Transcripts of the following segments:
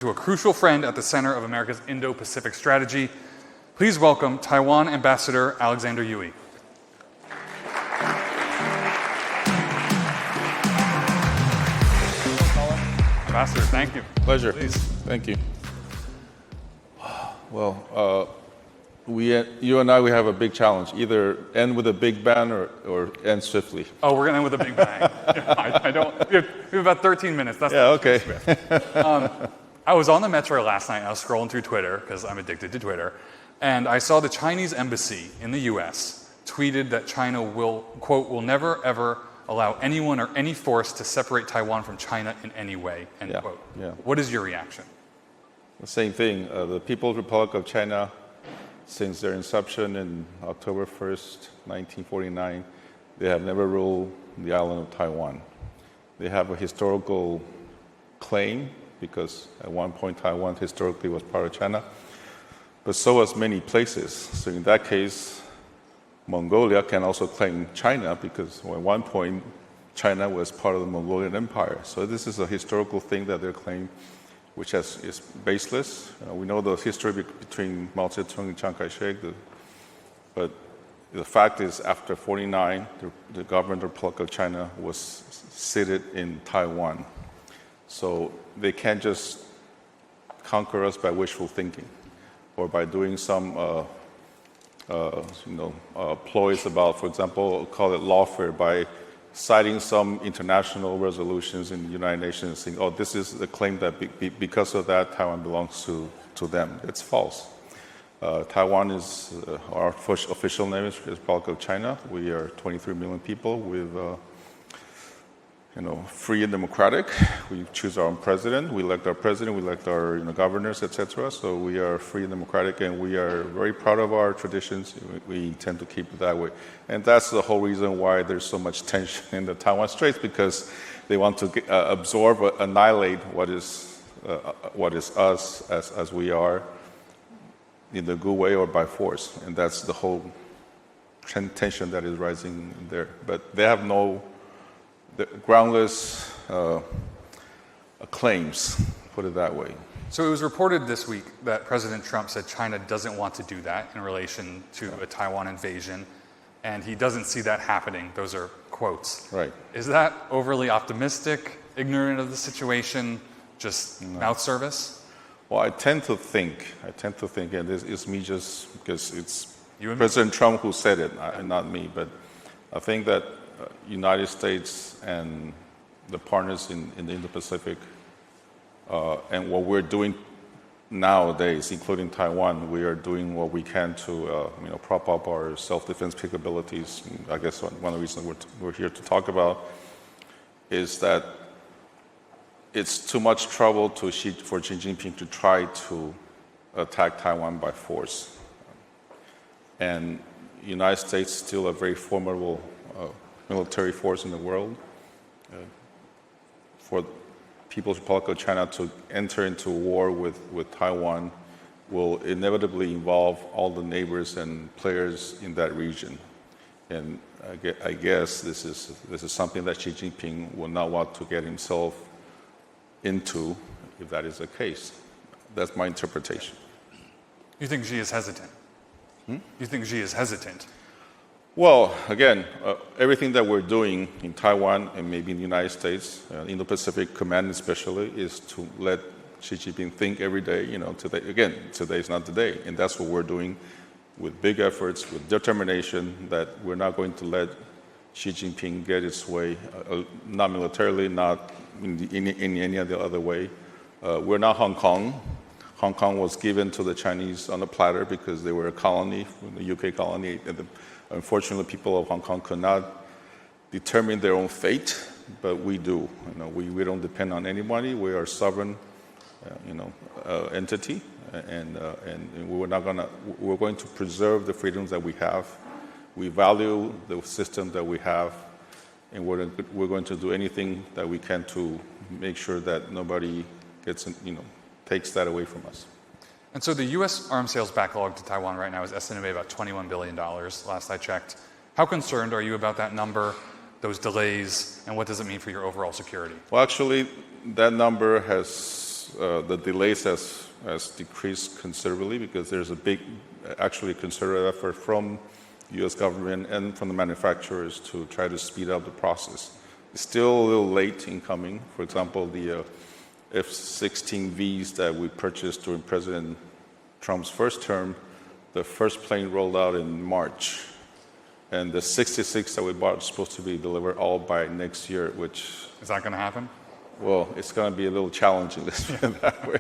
to a crucial friend at the center of America's Indo-Pacific strategy. Please welcome Taiwan Ambassador Alexander Yui. Ambassador, thank you. Pleasure. Please. Thank you. Well, you and I, we have a big challenge. Either end with a big bang or end swiftly. Oh, we're going to end with a big bang. We have about 13 minutes. That's okay. I was on the metro last night and I was scrolling through Twitter because I'm addicted to Twitter. And I saw the Chinese embassy in the US tweeted that China will, quote, will never ever allow anyone or any force to separate Taiwan from China in any way, end quote. Yeah. What is your reaction? The same thing. The People's Republic of China, since their inception in October 1st, 1949, they have never ruled the island of Taiwan. They have a historical claim because at one point Taiwan historically was part of China, but so has many places. So in that case, Mongolia can also claim China because at one point China was part of the Mongolian Empire. So this is a historical thing that they're claiming, which is baseless. We know the history between Mao Zedong and Chiang Kai-shek, but the fact is after 49, the government of the Republic of China was seated in Taiwan. So they can't just conquer us by wishful thinking or by doing some ploys about, for example, call it lawfare, by citing some international resolutions in the United Nations saying, oh, this is the claim that because of that, Taiwan belongs to them. It's false. Taiwan is, our official name is Republic of China. We are 23 million people with, free and democratic. We choose our own president. We elect our president. We elect our governors, etc. So we are free and democratic, and we are very proud of our traditions. We intend to keep it that way. And that's the whole reason why there's so much tension in the Taiwan Straits, because they want to absorb, annihilate what is us as we are, in the good way or by force. And that's the whole tension that is rising there. But they have no groundless claims, put it that way. So it was reported this week that President Trump said China doesn't want to do that in relation to a Taiwan invasion, and he doesn't see that happening. Those are quotes. Right. Is that overly optimistic, ignorant of the situation, just mouth service? Well, I tend to think, and this is me just because it's you and President Trump who said it, not me, but I think that United States and the partners in the Indo-Pacific and what we're doing nowadays, including Taiwan, we are doing what we can to prop up our self-defense capabilities. I guess one of the reasons we're here to talk about is that it's too much trouble for Xi Jinping to try to attack Taiwan by force. And the United States is still a very formidable military force in the world. For People's Republic of China to enter into war with Taiwan will inevitably involve all the neighbors and players in that region. And I guess this is something that Xi Jinping will not want to get himself into if that is the case. That's my interpretation. You think Xi is hesitant? You think Xi is hesitant? Well, again, everything that we're doing in Taiwan and maybe in the United States, Indo-Pacific Command especially, is to let Xi Jinping think every day, today is not the day. And that's what we're doing with big efforts, with determination, that we're not going to let Xi Jinping get his way, not militarily, not in any other way. We're not Hong Kong. Hong Kong was given to the Chinese on a platter because they were a colony, the UK colony. And unfortunately, people of Hong Kong could not determine their own fate, but we do. We don't depend on anybody. We are a sovereign, entity, and we're going to preserve the freedoms that we have. We value the system that we have, and we're going to do anything that we can to make sure that nobody takes that away from us. And so the U.S. arms sales backlog to Taiwan right now is estimated about $21 billion, last I checked. How concerned are you about that number, those delays, and what does it mean for your overall security? Well, actually, that number has the delays has decreased considerably because there's a big, actually concerted effort from U.S. government and from the manufacturers to try to speed up the process. It's still a little late in coming. For example, the F-16Vs that we purchased during President Trump's first term, the first plane rolled out in March. And the 66 that we bought is supposed to be delivered all by next year, which... Is that going to happen? Well, it's going to be a little challenging, let's put it that way.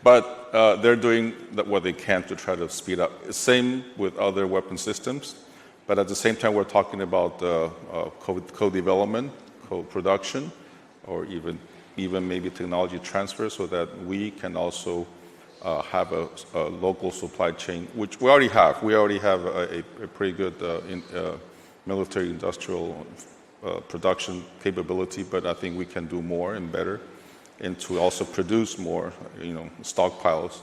But they're doing what they can to try to speed up. Same with other weapon systems. But at the same time, we're talking about co-development, co-production, or even maybe technology transfer so that we can also have a local supply chain, which we already have. We already have a pretty good military industrial production capability, but I think we can do more and better, and to also produce more, stockpiles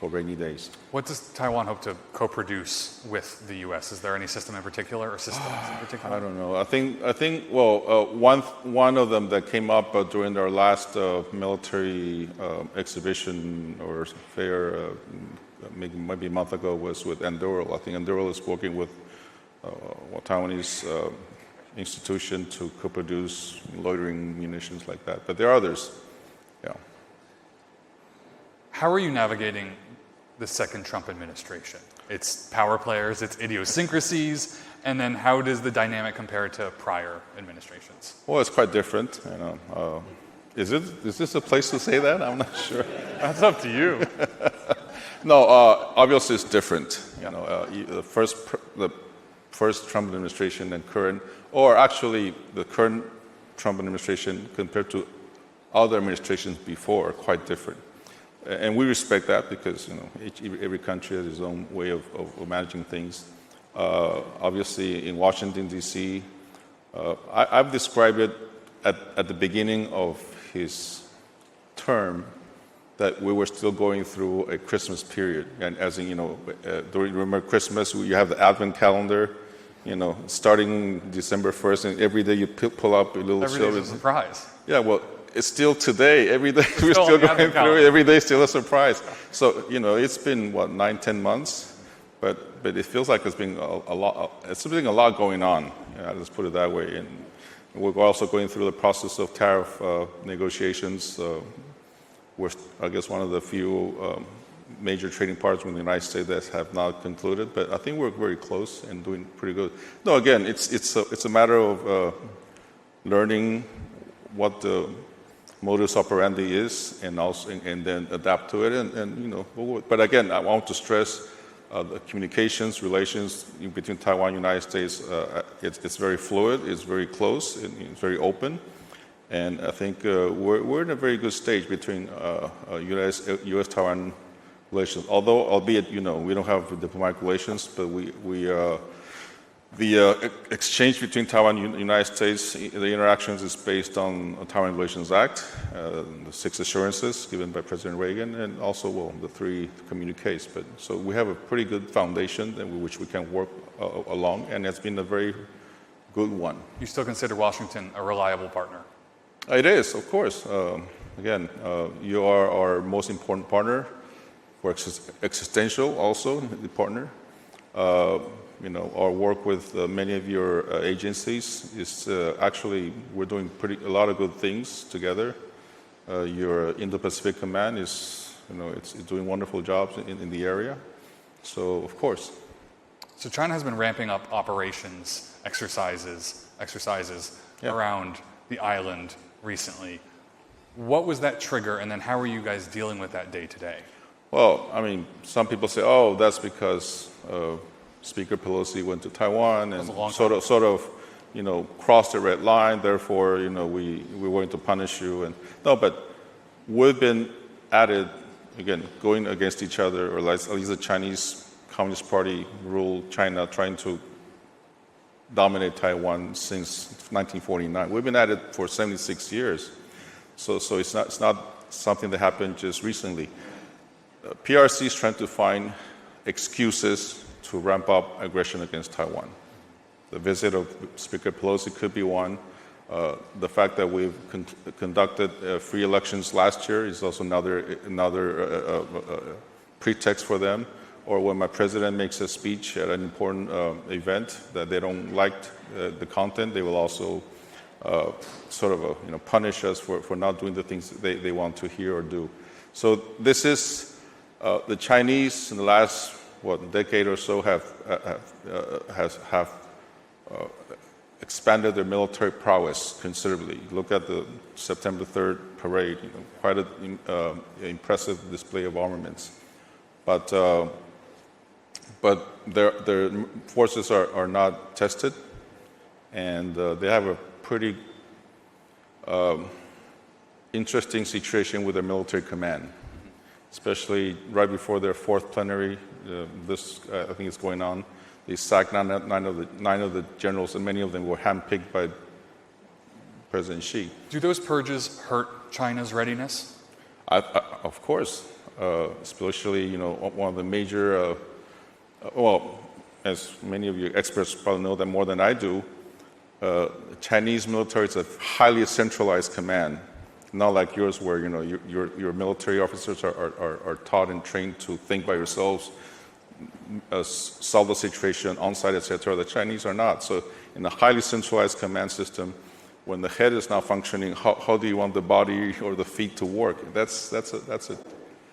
for rainy days. What does Taiwan hope to co-produce with the U.S.? Is there any system in particular or systems in particular? I don't know. I think. Well, one of them that came up during our last military exhibition or fair, maybe a month ago, was with Anduril. I think Anduril is working with Taiwanese institution to co-produce loitering munitions like that. But there are others. Yeah. How are you navigating the second Trump administration? Its power players, its idiosyncrasies, and then how does the dynamic compare to prior administrations? Well, it's quite different. Is this a place to say that? I'm not sure. That's up to you. No, obviously it's different. The first Trump administration and current, or actually the current Trump administration compared to other administrations before are quite different. And we respect that because every country has its own way of managing things. Obviously, in Washington, D.C., I've described it at the beginning of his term that we were still going through a Christmas period. And as in, remember Christmas, you have the Advent calendar, starting December 1st, and every day you pull up a little... Every day is a surprise. Yeah, well, it's still today. Every day we're still going through it. Every day is still a surprise. So, it's been, 9-10 months? But it feels like it's been a lot. It's been a lot going on. Let's put it that way. And we're also going through the process of tariff negotiations. We're, I guess, one of the few major trading partners with the United States that have not concluded. But I think we're very close and doing pretty good. No, again, it's a matter of learning what the modus operandi is, and then adapt to it. But again, I want to stress the communications, relations between Taiwan and the United States. It's very fluid, it's very close, it's very open, and I think we're in a very good stage between US-Taiwan relations. Although, albeit we don't have diplomatic relations, but the exchange between Taiwan and the United States, the interactions is based on the Taiwan Relations Act, the 6 assurances given by President Reagan, and also, the 3 communiques. So we have a pretty good foundation in which we can work along, and it's been a very good one. You still consider Washington a reliable partner? It is, of course. Again, you are our most important partner, for existential also, the partner. Our work with many of your agencies is actually, we're doing a lot of good things together. Your Indo-Pacific Command is, it's doing wonderful jobs in the area. So, of course. So China has been ramping up operations, exercises around the island recently. What was that trigger, and then how are you guys dealing with that day to day? Well, some people say, oh, that's because Speaker Pelosi went to Taiwan and sort of, crossed the red line. Therefore, we're going to punish you. And no, but we've been at it again, going against each other, or at least the Chinese Communist Party ruled China, trying to dominate Taiwan since 1949. We've been at it for 76 years. So it's not something that happened just recently. PRC is trying to find excuses to ramp up aggression against Taiwan. The visit of Speaker Pelosi could be one. The fact that we've conducted free elections last year is also another pretext for them. Or when my president makes a speech at an important event that they don't like the content, they will also punish us for not doing the things they want to hear or do. So this is the Chinese in the last decade or so have expanded their military prowess considerably. Look at the September 3rd parade, quite an impressive display of armaments. But their forces are not tested, and they have a pretty interesting situation with their military command, especially right before their fourth plenary. I think it's going on. They sacked nine of the generals, and many of them were handpicked by President Xi. Do those purges hurt China's readiness? Of course, especially one of the major. As many of you experts probably know that more than I do, the Chinese military is a highly centralized command, not like yours where your military officers are taught and trained to think by yourselves, solve the situation on site, etc. The Chinese are not. So in a highly centralized command system, when the head is not functioning, how do you want the body or the feet to work? That's it.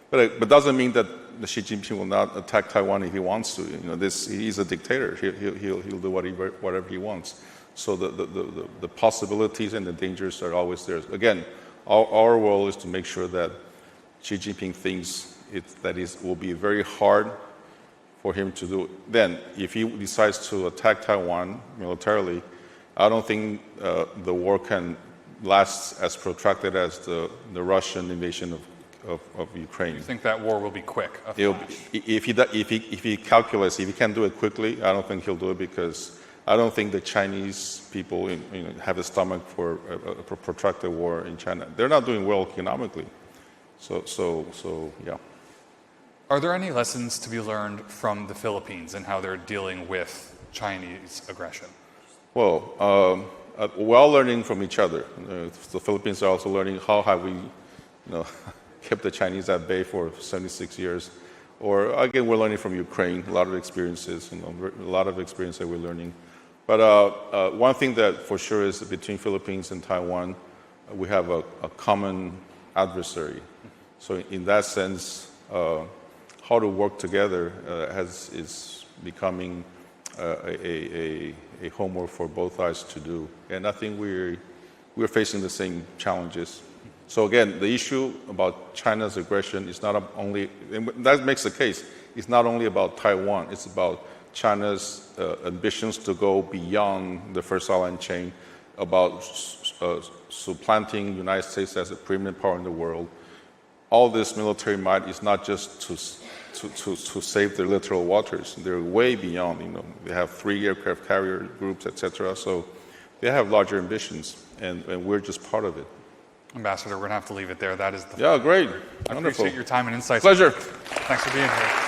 But it doesn't mean that Xi Jinping will not attack Taiwan if he wants to. He's a dictator. He'll do whatever he wants. So the possibilities and the dangers are always there. Again, our role is to make sure that Xi Jinping thinks will be very hard for him to do. Then, if he decides to attack Taiwan militarily, I don't think the war can last as protracted as the Russian invasion of Ukraine. You think that war will be quick? If he calculates, if he can do it quickly, I don't think he'll do it, because I don't think the Chinese people have a stomach for a protracted war in China. They're not doing well economically. So yeah. Are there any lessons to be learned from the Philippines and how they're dealing with Chinese aggression? Well, we're all learning from each other. The Philippines are also learning how have we, kept the Chinese at bay for 76 years. Or again, we're learning from Ukraine, a lot of experiences, a lot of experience that we're learning. But one thing that for sure is between Philippines and Taiwan, we have a common adversary. So in that sense, how to work together is becoming a homework for both sides to do. And I think we're facing the same challenges. So again, the issue about China's aggression is not only, and that makes the case, it's not only about Taiwan, it's about China's ambitions to go beyond the first island chain, about supplanting the United States as a preeminent power in the world. All this military might is not just to save their littoral waters. They're way beyond, they have 3 aircraft carrier groups, etc. So they have larger ambitions, and we're just part of it. Ambassador, we're going to have to leave it there. That is Yeah, great. I Wonderful. appreciate your time and insights. Pleasure. Thanks for being here.